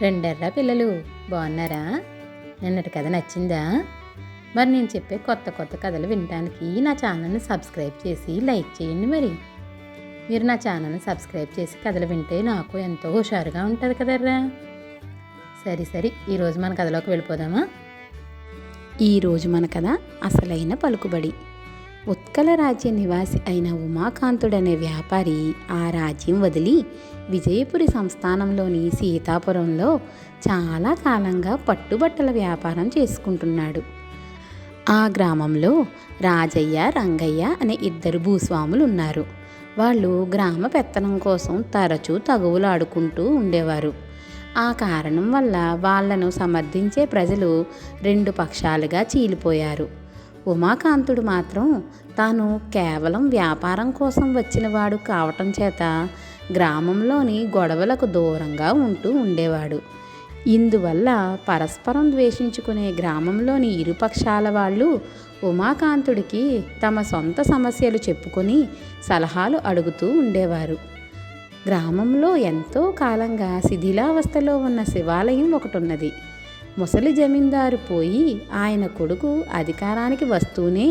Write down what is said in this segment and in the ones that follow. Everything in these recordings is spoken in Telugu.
రెండెర్రా పిల్లలు బాగున్నారా? నిన్నటి కథ నచ్చిందా? మరి నేను చెప్పే కొత్త కొత్త కథలు వినడానికి నా ఛానల్ని సబ్స్క్రైబ్ చేసి లైక్ చేయండి. మరి మీరు నా ఛానల్ని సబ్స్క్రైబ్ చేసి కథలు వింటే నాకు ఎంతో హుషారుగా ఉంటుంది కదర్రా. సరే ఈరోజు మన కథలోకి వెళ్ళిపోదామా? ఈరోజు మన కథ అసలైన పలుకుబడి. ఉత్కల రాజ్య నివాసి అయిన ఉమాకాంతుడనే వ్యాపారి ఆ రాజ్యం వదిలి విజయపురి సంస్థానంలోని సీతాపురంలో చాలా కాలంగా పట్టుబట్టల వ్యాపారం చేసుకుంటున్నాడు. ఆ గ్రామంలో రాజయ్య, రంగయ్య అనే ఇద్దరు భూస్వాములు ఉన్నారు. వాళ్ళు గ్రామ పెత్తనం కోసం తరచూ తగువులాడుకుంటూ ఉండేవారు. ఆ కారణం వల్ల వాళ్లను సమర్థించే ప్రజలు రెండు పక్షాలుగా చీలిపోయారు. ఉమాకాంతుడు మాత్రం తాను కేవలం వ్యాపారం కోసం వచ్చినవాడు కావటం చేత గ్రామంలోని గొడవలకు దూరంగా ఉంటూ ఉండేవాడు. ఇందువల్ల పరస్పరం ద్వేషించుకునే గ్రామంలోని ఇరుపక్షాల వాళ్ళు ఉమాకాంతుడికి తమ సొంత సమస్యలు చెప్పుకొని సలహాలు అడుగుతూ ఉండేవారు. గ్రామంలో ఎంతో కాలంగా శిథిలావస్థలో ఉన్న శివాలయం ఒకటి ఉన్నది. ముసలి జమీందారు పోయి ఆయన కొడుకు అధికారానికి వస్తూనే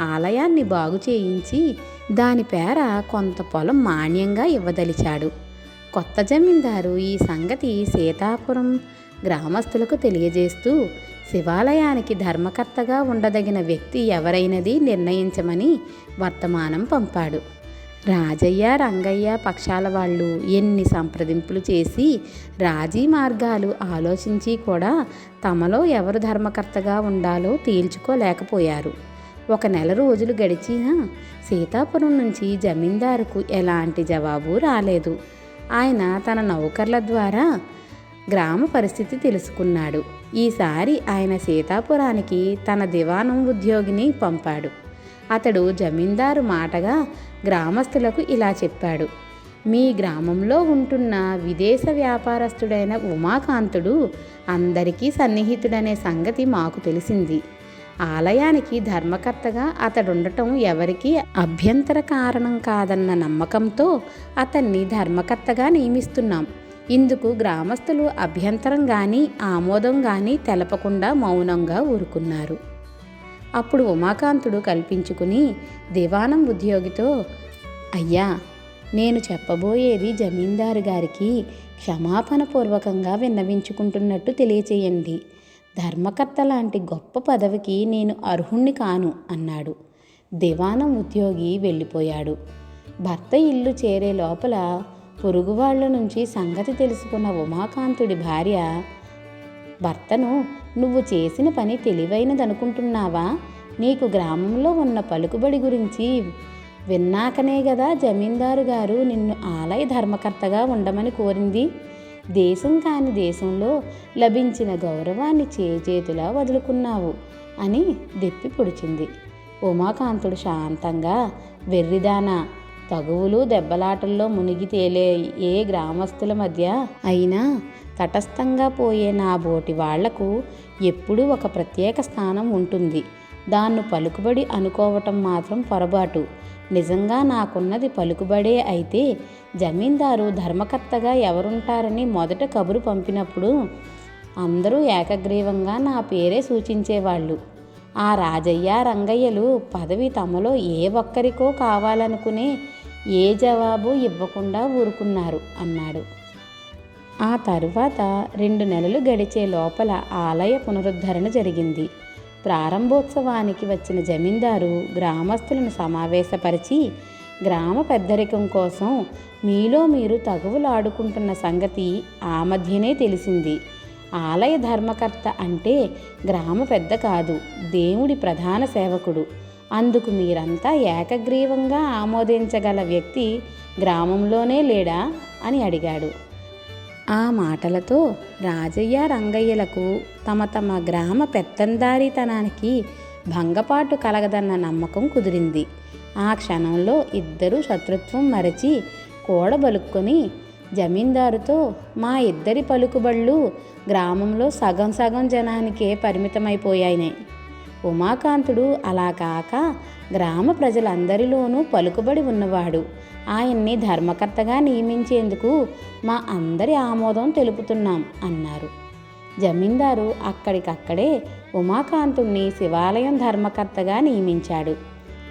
ఆలయాన్ని బాగు చేయించి దాని పేర కొంత పొలం మాన్యంగా ఇవ్వదలిచాడు. కొత్త జమీందారు ఈ సంగతి సీతాపురం గ్రామస్తులకు తెలియజేస్తూ శివాలయానికి ధర్మకర్తగా ఉండదగిన వ్యక్తి ఎవరైనది నిర్ణయించమని వర్తమానం పంపాడు. రాజయ్య, రంగయ్య పక్షాల వాళ్ళు ఎన్ని సంప్రదింపులు చేసి రాజీ మార్గాలు ఆలోచించి కూడా తమలో ఎవరు ధర్మకర్తగా ఉండాలో తేల్చుకోలేకపోయారు. 1 నెల రోజులు గడిచినా సీతాపురం నుంచి జమీందారుకు ఎలాంటి జవాబు రాలేదు. ఆయన తన నౌకర్ల ద్వారా గ్రామ పరిస్థితి తెలుసుకున్నాడు. ఈసారి ఆయన సీతాపురానికి తన దివాణం ఉద్యోగిని పంపాడు. అతడు జమీందారు మాటగా గ్రామస్తులకు ఇలా చెప్పాడు: మీ గ్రామంలో ఉంటున్న విదేశ వ్యాపారస్తుడైన ఉమాకాంతుడు అందరికీ సన్నిహితుడనే సంగతి మాకు తెలిసింది. ఆలయానికి ధర్మకర్తగా అతడుండటం ఎవరికీ అభ్యంతర కారణం కాదన్న నమ్మకంతో అతన్ని ధర్మకర్తగా నియమిస్తున్నాం. ఇందుకు గ్రామస్తులు అభ్యంతరం కానీ ఆమోదం కానీ తెలపకుండా మౌనంగా ఊరుకున్నారు. అప్పుడు ఉమాకాంతుడు కల్పించుకుని దివాణం ఉద్యోగితో, అయ్యా, నేను చెప్పబోయేది జమీందారు గారికి క్షమాపణపూర్వకంగా విన్నవించుకుంటున్నట్టు తెలియచేయండి. ధర్మకర్త లాంటి గొప్ప పదవికి నేను అర్హుణ్ణి కాను అన్నాడు. దివాణం ఉద్యోగి వెళ్ళిపోయాడు. భర్త ఇల్లు చేరే లోపల పొరుగువాళ్ల నుంచి సంగతి తెలుసుకున్న ఉమాకాంతుడి భార్య భర్తను, నువ్వు చేసిన పని తెలివైనదనుకుంటున్నావా? నీకు గ్రామంలో ఉన్న పలుకుబడి గురించి విన్నాకనే గదా జమీందారు గారు నిన్ను ఆలయ ధర్మకర్తగా ఉండమని కోరింది. దేశం కాని దేశంలో లభించిన గౌరవాన్ని చేజేతులా వదులుకున్నావు అని దెప్పి పొడిచింది. ఉమాకాంతుడు శాంతంగా, వెర్రిదానా, తగువులు దెబ్బలాటల్లో మునిగి తేలే ఏ గ్రామస్తుల మధ్య అయినా తటస్థంగా పోయే నా బోటి వాళ్లకు ఎప్పుడూ ఒక ప్రత్యేక స్థానం ఉంటుంది. దాన్ని పలుకుబడి అనుకోవటం మాత్రం పొరపాటు. నిజంగా నాకున్నది పలుకుబడే అయితే జమీందారు ధర్మకర్తగా ఎవరుంటారని మొదట కబురు పంపినప్పుడు అందరూ ఏకగ్రీవంగా నా పేరే సూచించేవాళ్ళు. ఆ రాజయ్య, రంగయ్యలు పదవి తమలో ఏ ఒక్కరికో కావాలనుకునే ఏ జవాబు ఇవ్వకుండా ఊరుకున్నారు అన్నాడు. ఆ తరువాత 2 నెలలు గడిచే లోపల ఆలయ పునరుద్ధరణ జరిగింది. ప్రారంభోత్సవానికి వచ్చిన జమీందారు గ్రామస్తులను సమావేశపరిచి గ్రామ పెద్దరికం కోసం మీలో మీరు తగువులాడుకుంటున్న సంగతి ఆ మధ్యనే తెలిసింది. ఆలయ ధర్మకర్త అంటే గ్రామ పెద్ద కాదు, దేవుడి ప్రధాన సేవకుడు. అందుకు మీరంతా ఏకగ్రీవంగా ఆమోదించగల వ్యక్తి గ్రామంలోనే లేడా అని అడిగాడు. ఆ మాటలతో రాజయ్య, రంగయ్యలకు తమ గ్రామ పెత్తందారీతనానికి భంగపాటు కలగదన్న నమ్మకం కుదిరింది. ఆ క్షణంలో ఇద్దరూ శత్రుత్వం మరచి కూడబలుక్కొని జమీందారుతో, మా ఇద్దరి పలుకుబళ్ళు గ్రామంలో సగం జనానికే పరిమితమైపోయాయి. ఉమాకాంతుడు అలా కాక గ్రామ ప్రజలందరిలోనూ పలుకుబడి ఉన్నవాడు. ఆయన్ని ధర్మకర్తగా నియమించేందుకు మా అందరి ఆమోదం తెలుపుతున్నాం అన్నారు. జమీందారు అక్కడికక్కడే ఉమాకాంతుణ్ణి శివాలయం ధర్మకర్తగా నియమించాడు.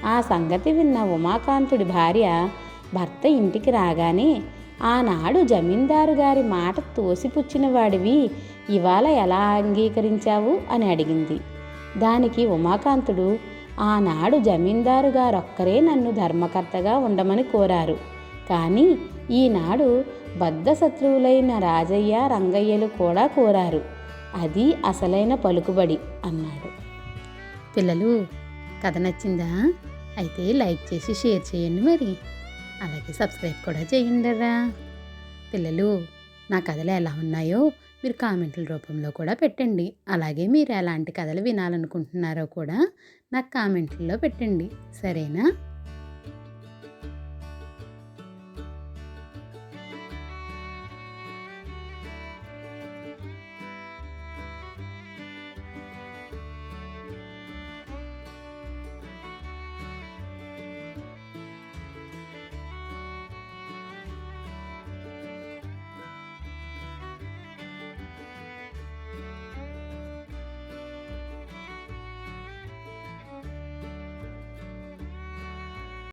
ఆ సంగతి విన్న ఉమాకాంతుడి భార్య భర్త ఇంటికి రాగానే, ఆనాడు జమీందారు గారి మాట తోసిపుచ్చిన వాడివి ఇవాళ ఎలా అంగీకరించావు అని అడిగింది. దానికి ఉమాకాంతుడు, ఆనాడు జమీందారు గారొక్కరే నన్ను ధర్మకర్తగా ఉండమని కోరారు. కానీ ఈనాడు బద్ధ శత్రువులైన రాజయ్య రంగయ్యలు కూడా కోరారు. అది అసలైన పలుకుబడి అన్నాడు. పిల్లలు, కథ నచ్చిందా? అయితే లైక్ చేసి షేర్ చేయండి మరి. అలాగే సబ్స్క్రైబ్ కూడా చేయండిరా. పిల్లలు, నా కథలు ఎలా ఉన్నాయో మీరు కామెంట్ల రూపంలో కూడా పెట్టండి. అలాగే మీరు ఎలాంటి కథలు వినాలనుకుంటున్నారో కూడా నాకు కామెంట్లలో పెట్టండి. సరేనా?